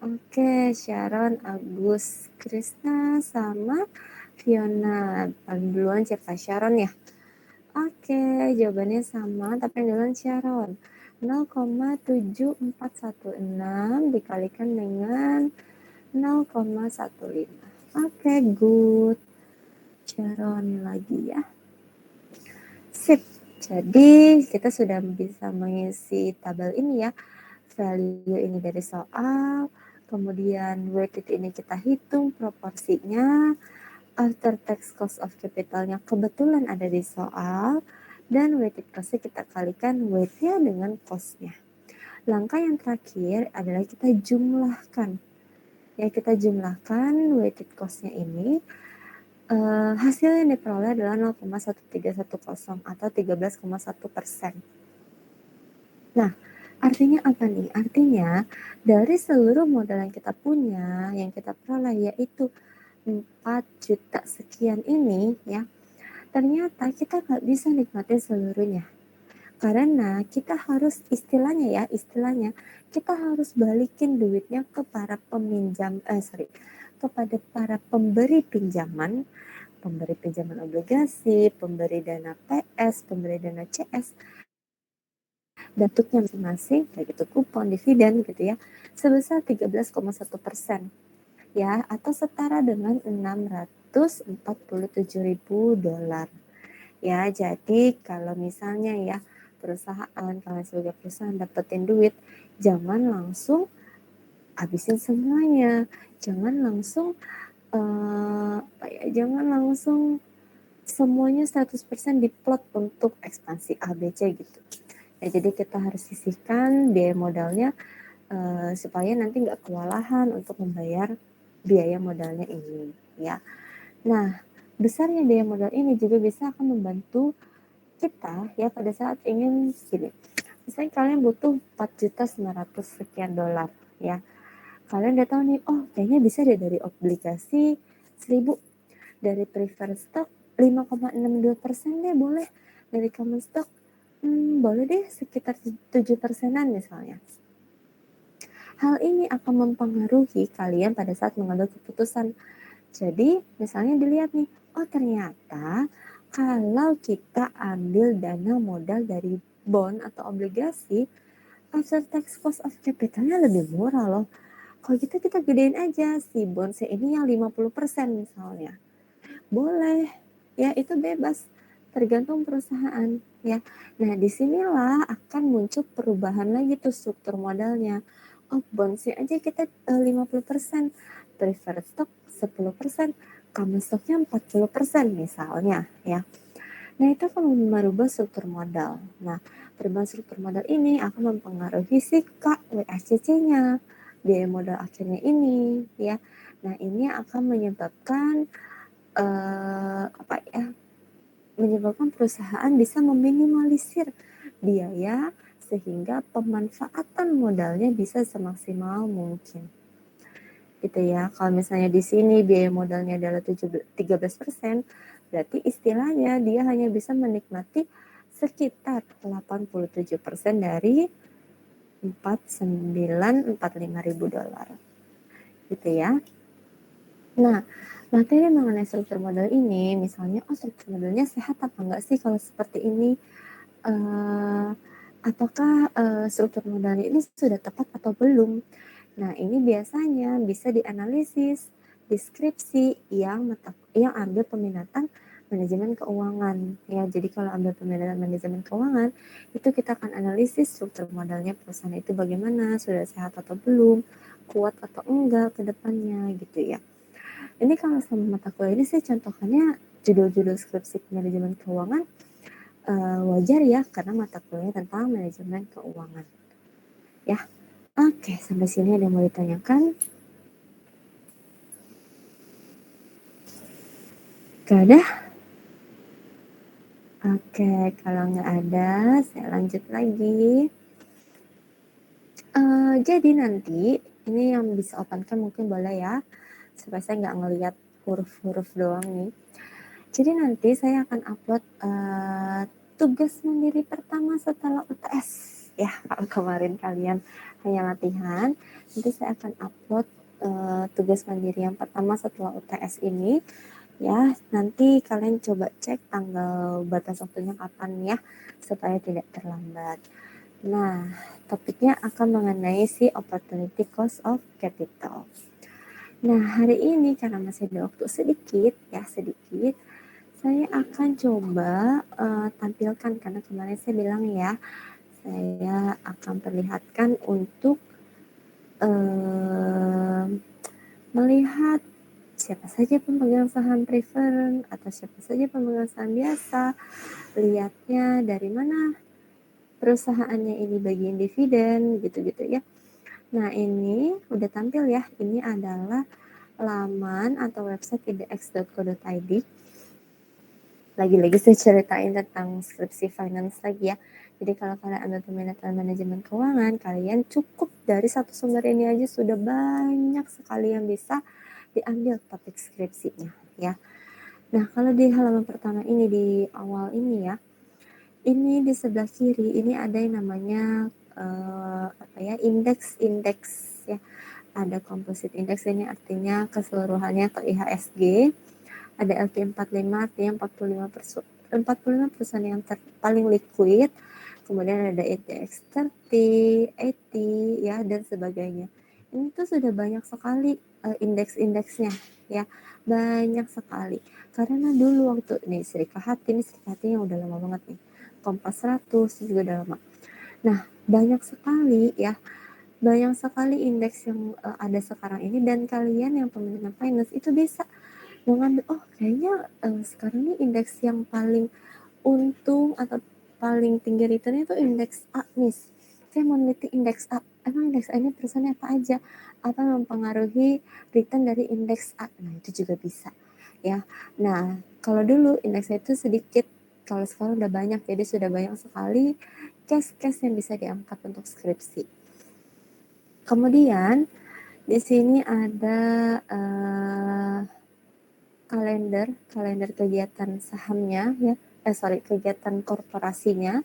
Oke, Sharon, Agus, Krisna, sama Fiona. Paling duluan siapa? Sharon ya? Oke, jawabannya sama, tapi yang duluan Sharon. 0,7416 dikalikan dengan 0,15. Oke, good. Sharon lagi ya. Sip. Jadi kita sudah bisa mengisi tabel ini ya. Value ini dari soal, kemudian weighted ini kita hitung proporsinya, after tax cost of capitalnya kebetulan ada di soal, dan weighted cost-nya kita kalikan weight-nya dengan cost-nya. Langkah yang terakhir adalah kita jumlahkan. Ya, kita jumlahkan weighted cost-nya ini. Hasil yang diperoleh adalah 0,1310 atau 13,1%. Nah, artinya apa nih? Artinya dari seluruh modal yang kita punya, yang kita peroleh yaitu 4 juta sekian ini ya, ternyata kita nggak bisa nikmatin seluruhnya. Karena kita harus istilahnya kita harus balikin duitnya ke para kepada para pemberi pinjaman obligasi, pemberi dana PS, pemberi dana CS, bentuknya masing-masing, baik itu kupon, dividen gitu ya, sebesar 13,1%. Ya, atau setara dengan 647.000 dolar. Ya, jadi kalau misalnya ya kalian sebagai perusahaan dapetin duit, jangan langsung habisin semuanya, jangan langsung jangan langsung semuanya 100% diplot untuk ekspansi ABC gitu. Ya, jadi kita harus sisihkan biaya modalnya supaya nanti nggak kewalahan untuk membayar biaya modalnya ini ya. Nah, besarnya biaya modal ini juga bisa akan membantu kita ya pada saat ingin gini. Misalnya kalian butuh 4.900 sekian dolar ya. Kalian udah tahu nih, oh kayaknya bisa deh dari obligasi 1.000, dari preferred stock 5,62% deh boleh, dari common stock boleh deh sekitar 7%-an misalnya. Hal ini akan mempengaruhi kalian pada saat mengambil keputusan. Jadi, misalnya dilihat nih, oh ternyata kalau kita ambil dana modal dari bond atau obligasi, after tax cost of capitalnya lebih murah loh. Kalau gitu kita gedein aja si bond ini yang 50% misalnya. Boleh, ya itu bebas, tergantung perusahaan ya. Nah disinilah akan muncul perubahan lagi tuh struktur modalnya. Oh bondsnya aja kita 50%, preferred stock 10%, common stocknya 40% misalnya ya. Nah itu akan merubah struktur modal. Nah perubahan struktur modal ini akan mempengaruhi si KWACC-nya, biaya modal akhirnya ini ya. Nah ini akan menyebabkan menyebabkan perusahaan bisa meminimalisir biaya sehingga pemanfaatan modalnya bisa semaksimal mungkin. Gitu ya. Kalau misalnya di sini biaya modalnya adalah 13%, berarti istilahnya dia hanya bisa menikmati sekitar 87% dari 4945.000 dolar. Gitu ya. Nah, materi mengenai struktur modal ini, misalnya, struktur modalnya sehat apa enggak sih kalau seperti ini? Apakah struktur modalnya ini sudah tepat atau belum? Nah, ini biasanya bisa dianalisis deskripsi yang ambil peminatan manajemen keuangan. Ya, jadi kalau ambil peminatan manajemen keuangan, itu kita akan analisis struktur modalnya perusahaan itu bagaimana, sudah sehat atau belum, kuat atau enggak ke depannya gitu ya. Ini kalau sama mata kuliah ini sih contohnya judul-judul skripsi manajemen keuangan wajar ya karena mata kuliah tentang manajemen keuangan. Ya, oke sampai sini ada yang mau ditanyakan? Gak ada? Oke, kalau nggak ada, saya lanjut lagi. Jadi nanti ini yang bisa open cam mungkin boleh ya, supaya saya nggak ngelihat huruf-huruf doang nih. Jadi nanti saya akan upload tugas mandiri pertama setelah UTS ya. Kalau kemarin kalian hanya latihan, nanti saya akan upload tugas mandiri yang pertama setelah UTS ini ya. Nanti kalian coba cek tanggal batas waktunya kapan ya, supaya tidak terlambat. Nah, topiknya akan mengenai si opportunity cost of capital. Nah, hari ini karena masih ada waktu sedikit, saya akan coba tampilkan, karena kemarin saya bilang ya, saya akan perlihatkan untuk melihat siapa saja pemegang saham preferred atau siapa saja pemegang saham biasa, lihatnya dari mana perusahaannya ini bagian dividen gitu-gitu ya. Nah ini udah tampil ya, ini adalah laman atau website idx.co.id. Lagi-lagi saya ceritain tentang skripsi finance lagi ya. Jadi kalau kalian ambil peminatan manajemen keuangan, kalian cukup dari satu sumber ini aja sudah banyak sekali yang bisa diambil topik skripsinya ya. Nah kalau di halaman pertama ini, di awal ini ya, Ini di sebelah kiri ini ada yang namanya indeks ya. Ada composite index, ini artinya keseluruhannya atau IHSG. Ada LQ45 artinya 45 perusahaan yang paling liquid. Kemudian ada ETX30, 80 ya, dan sebagainya. Ini tuh sudah banyak sekali indeks-indeksnya ya, banyak sekali. Karena dulu waktu ini Sri Kahati yang udah lama banget nih. Kompas 100 juga udah lama. Nah, banyak sekali indeks yang ada sekarang ini, dan kalian yang pemilikan finance itu bisa mengambil, kayaknya sekarang ini indeks yang paling untung atau paling tinggi returnnya itu indeks A nih. Saya mau neliti indeks A. Emang indeks A ini perusahaannya apa aja? Apa yang mempengaruhi return dari indeks A? Nah, itu juga bisa ya. Nah, kalau dulu indeksnya itu sedikit, kalau sekarang udah banyak, jadi sudah banyak sekali case-case yang bisa diangkat untuk skripsi. Kemudian di sini ada kalender kegiatan sahamnya ya, kegiatan korporasinya.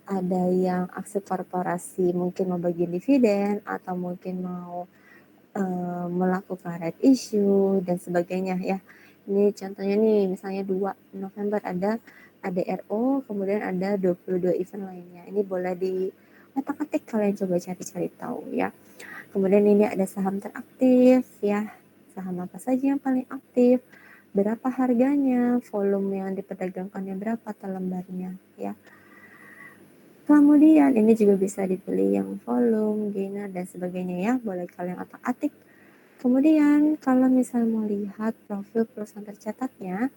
Ada yang aksi korporasi mungkin mau bagi dividen atau mungkin mau melakukan right issue dan sebagainya ya. Ini contohnya nih, misalnya 2 November ada ADRO, kemudian ada 22 event lainnya. Ini boleh di otak-atik, kalian coba cari-cari tahu ya. Kemudian ini ada saham teraktif ya. Saham apa saja yang paling aktif, berapa harganya, volume yang diperdagangkannya berapa per lembarnya ya. Kemudian ini juga bisa dipilih yang volume, gainer dan sebagainya ya. Boleh kalian otak-atik. Kemudian kalau misalnya mau lihat profil perusahaan tercatatnya,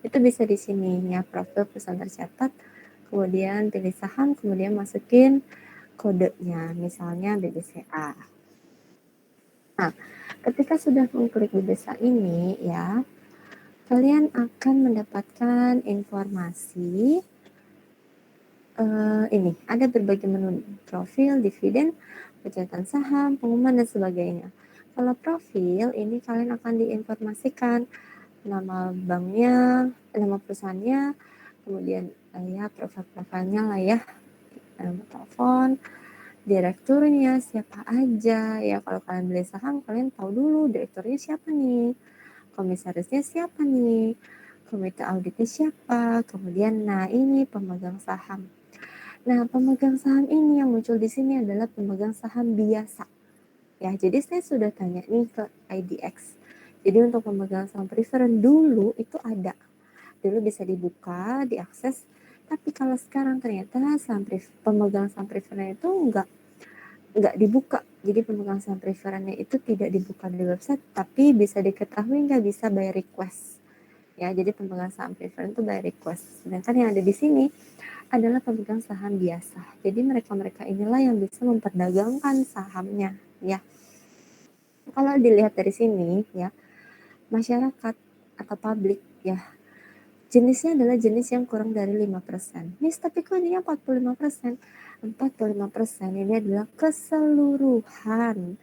itu bisa di sini ya, profil perusahaan tercatat. Kemudian pilih saham, kemudian masukin kodenya, misalnya BBCA. Nah, ketika sudah mengklik BBCA ini ya, kalian akan mendapatkan informasi ini, ada berbagai menu, profil, dividen, pencatatan saham, pengumuman dan sebagainya. Kalau profil ini kalian akan diinformasikan nama banknya, nama perusahaannya, kemudian ya profil-profilnya lah ya, nomor telepon, direkturnya siapa aja ya. Kalau kalian beli saham, kalian tahu dulu direkturnya siapa nih, komisarisnya siapa nih, komite auditnya siapa, kemudian nah ini pemegang saham. Nah, pemegang saham ini yang muncul di sini adalah pemegang saham biasa. Ya, jadi saya sudah tanya nih ke IDX. Jadi untuk pemegang saham preferred dulu itu ada. Dulu bisa dibuka, diakses. Tapi kalau sekarang ternyata pemegang saham preferred itu enggak dibuka. Jadi pemegang saham preferred itu tidak dibuka di website, tapi bisa diketahui nggak bisa by request. Ya, jadi pemegang saham preferred itu by request. Sedangkan yang ada di sini adalah pemegang saham biasa. Jadi mereka-mereka inilah yang bisa memperdagangkan sahamnya ya. Kalau dilihat dari sini ya, masyarakat atau publik ya, jenisnya adalah jenis yang kurang dari 5%. Nis, tapi kok ini 45%? 45% ini adalah keseluruhan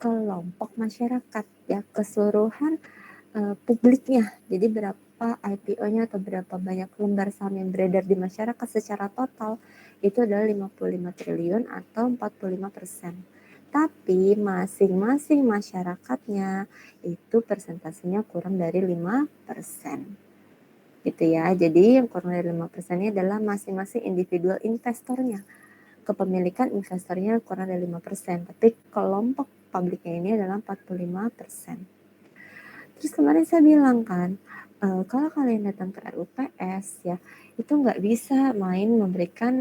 kelompok masyarakat ya, keseluruhan publiknya. Jadi berapa IPO-nya atau berapa banyak lembar saham yang beredar di masyarakat secara total itu adalah 55 triliun atau 45%. Tapi masing-masing masyarakatnya itu persentasenya kurang dari 5%. Gitu ya. Jadi yang kurang dari 5% ini adalah masing-masing individual investornya. Kepemilikan investornya kurang dari 5%, tapi kelompok publiknya ini adalah 45%. Terus kemarin saya bilang kan, kalau kalian datang ke RUPS ya, itu nggak bisa main memberikan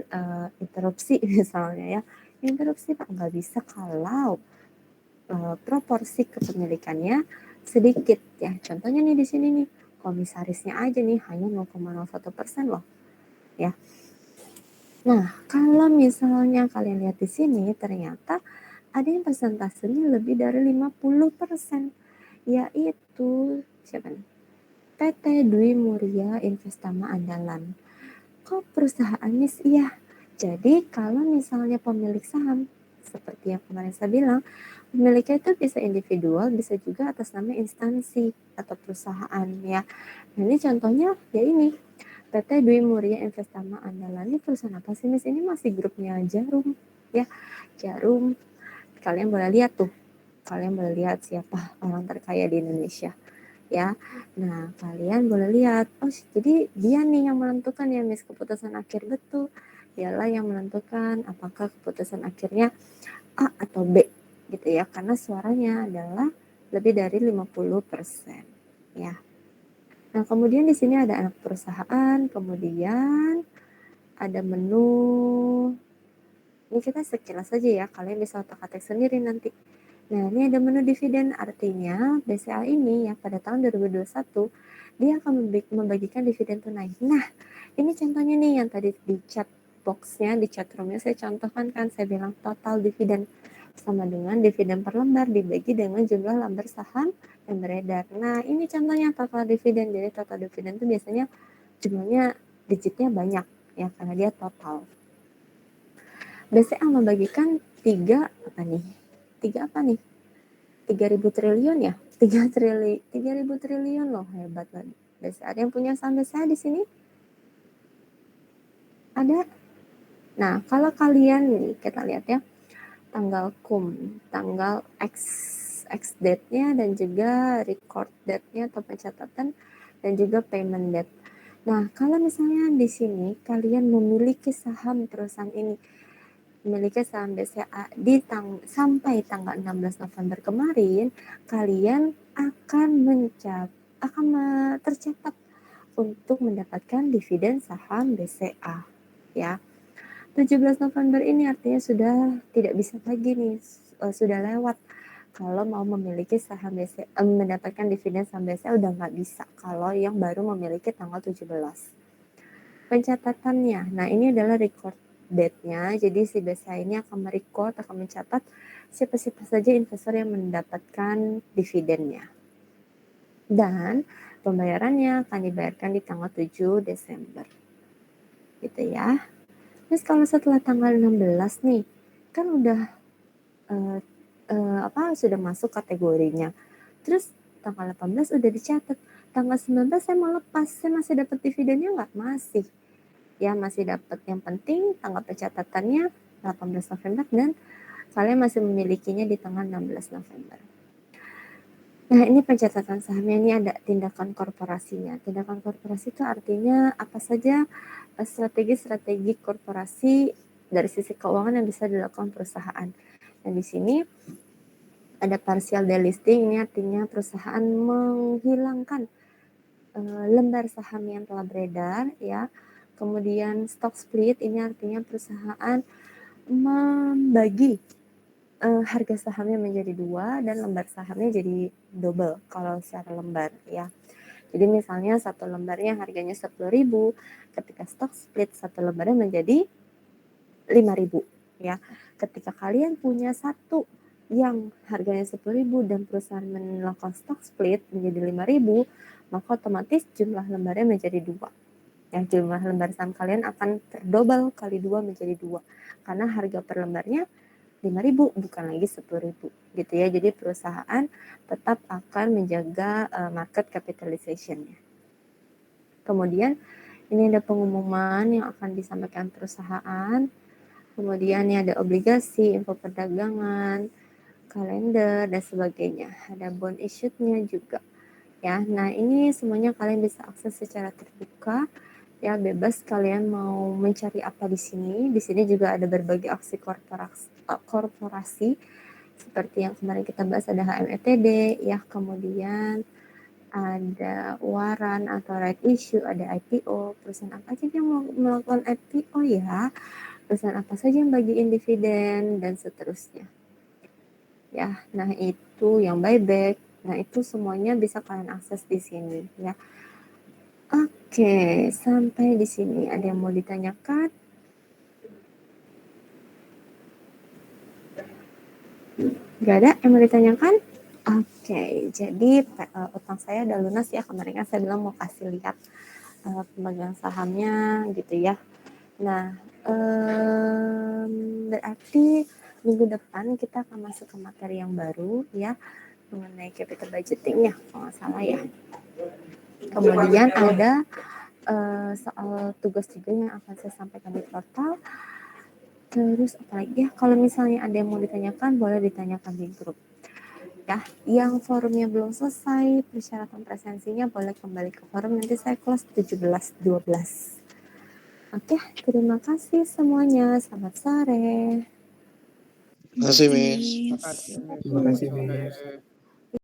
interupsi misalnya ya. Interupsi Pak nggak bisa kalau proporsi kepemilikannya sedikit ya. Contohnya nih di sini nih, komisarisnya aja nih hanya 0,01% loh ya. Nah, kalau misalnya kalian lihat di sini ternyata ada yang persentasenya lebih dari 50%, yaitu siapa nih? PT Dwi Muria Investama Andalan. Kok perusahaannya sih? Iya. Jadi kalau misalnya pemilik saham, seperti yang kemarin saya bilang, pemiliknya itu bisa individual, bisa juga atas nama instansi atau perusahaan ya. Nah, ini contohnya ya ini, PT Dwi Muria Investama Andalan. Ini perusahaan apa sih, Miss? Ini masih grupnya Jarum, ya. Jarum. Kalian boleh lihat tuh. Kalian boleh lihat siapa orang terkaya di Indonesia, ya. Nah, kalian boleh lihat. Oh, jadi dia nih yang menentukan ya, Miss, keputusan akhir. Betul. Dialah yang menentukan apakah keputusan akhirnya A atau B, gitu ya. Karena suaranya adalah lebih dari 50%, ya. Nah, kemudian di sini ada anak perusahaan, kemudian ada menu. Ini kita sekilas saja ya, kalian bisa otak-atik sendiri nanti. Nah, ini ada menu dividen, artinya BCA ini ya pada tahun 2021 dia akan membagikan dividen tunai. Nah, ini contohnya nih yang tadi di chat box-nya, di chat room-nya saya contohkan kan, saya bilang total dividen sama dengan dividen per lembar dibagi dengan jumlah lembar saham yang beredar. Nah, ini contohnya total dividen. Jadi total dividen itu biasanya jumlahnya digitnya banyak ya karena dia total. BCA membagikan 3 apa nih? 3.000 triliun ya? 3.000 triliun loh, hebat banget. BCA ada yang punya saham BCA di sini? Ada? Nah, kalau kalian nih kita lihat ya, tanggal tanggal X date-nya dan juga record date-nya atau pencatatan dan juga payment date. Nah, kalau misalnya di sini kalian memiliki saham perusahaan ini, memiliki saham BCA sampai tanggal 16 November kemarin, kalian akan tercatat untuk mendapatkan dividen saham BCA, ya. 17 November ini artinya sudah tidak bisa lagi nih, sudah lewat. Kalau mau memiliki saham BCA, mendapatkan dividen saham BCA udah nggak bisa kalau yang baru memiliki tanggal 17. Pencatatannya, nah ini adalah record date-nya, jadi si BCA ini akan akan mencatat siapa-siapa saja investor yang mendapatkan dividennya. Dan pembayarannya akan dibayarkan di tanggal 7 Desember. Gitu ya. Terus kalau setelah tanggal 16 nih, kan udah sudah masuk kategorinya. Terus tanggal 18 udah dicatat. Tanggal 19 saya mau lepas, saya masih dapat dividennya nggak? Masih. Ya masih dapat. Yang penting tanggal pencatatannya 18 November dan kalian masih memilikinya di tanggal 16 November. Nah, ini pencatatan sahamnya, ini ada tindakan korporasinya. Tindakan korporasi itu artinya apa saja strategi-strategi korporasi dari sisi keuangan yang bisa dilakukan perusahaan. Dan di sini ada partial delisting, ini artinya perusahaan menghilangkan lembar saham yang telah beredar, ya. Kemudian stock split, ini artinya perusahaan membagi harga sahamnya menjadi 2 dan lembar sahamnya jadi double kalau secara lembar, ya. Jadi misalnya satu lembarnya harganya 10.000, ketika stock split satu lembarnya menjadi 5.000, ya. Ketika kalian punya satu yang harganya 10.000 dan perusahaan melakukan stock split menjadi 5.000, maka otomatis jumlah lembarnya menjadi 2. Yang jumlah lembar saham kalian akan terdobel kali 2 menjadi 2 karena harga per lembarnya 5.000 bukan lagi 10.000 gitu ya. Jadi perusahaan tetap akan menjaga market capitalization-nya. Kemudian ini ada pengumuman yang akan disampaikan perusahaan. Kemudian ini ada obligasi, info perdagangan, kalender dan sebagainya. Ada bond issue-nya juga. Ya, nah ini semuanya kalian bisa akses secara terbuka. Ya, bebas kalian mau mencari apa di sini. Di sini juga ada berbagai aksi korporasi seperti yang kemarin kita bahas, ada HMETD, ya, kemudian ada waran atau right issue, ada IPO, perusahaan apa aja yang mau melakukan IPO ya, perusahaan apa saja yang bagiin dividen dan seterusnya. Ya, nah itu yang buyback. Nah, itu semuanya bisa kalian akses di sini ya. Oke, sampai di sini ada yang mau ditanyakan? Gak ada yang mau ditanyakan? Oke, jadi utang saya udah lunas ya. Kemarin kan saya bilang mau kasih lihat pemegang sahamnya gitu ya. Nah, berarti minggu depan kita akan masuk ke materi yang baru ya mengenai capital budgeting ya, kalau nggak salah ya. Kemudian ada soal tugas juga yang akan saya sampaikan di portal. Terus apalagi ya, kalau misalnya ada yang mau ditanyakan, boleh ditanyakan di grup. Ya, yang forumnya belum selesai, persyaratan presensinya boleh kembali ke forum, nanti saya close 17.12. Oke, terima kasih semuanya. Selamat sore. Terima kasih, Miss. Miss. Terima kasih, Miss.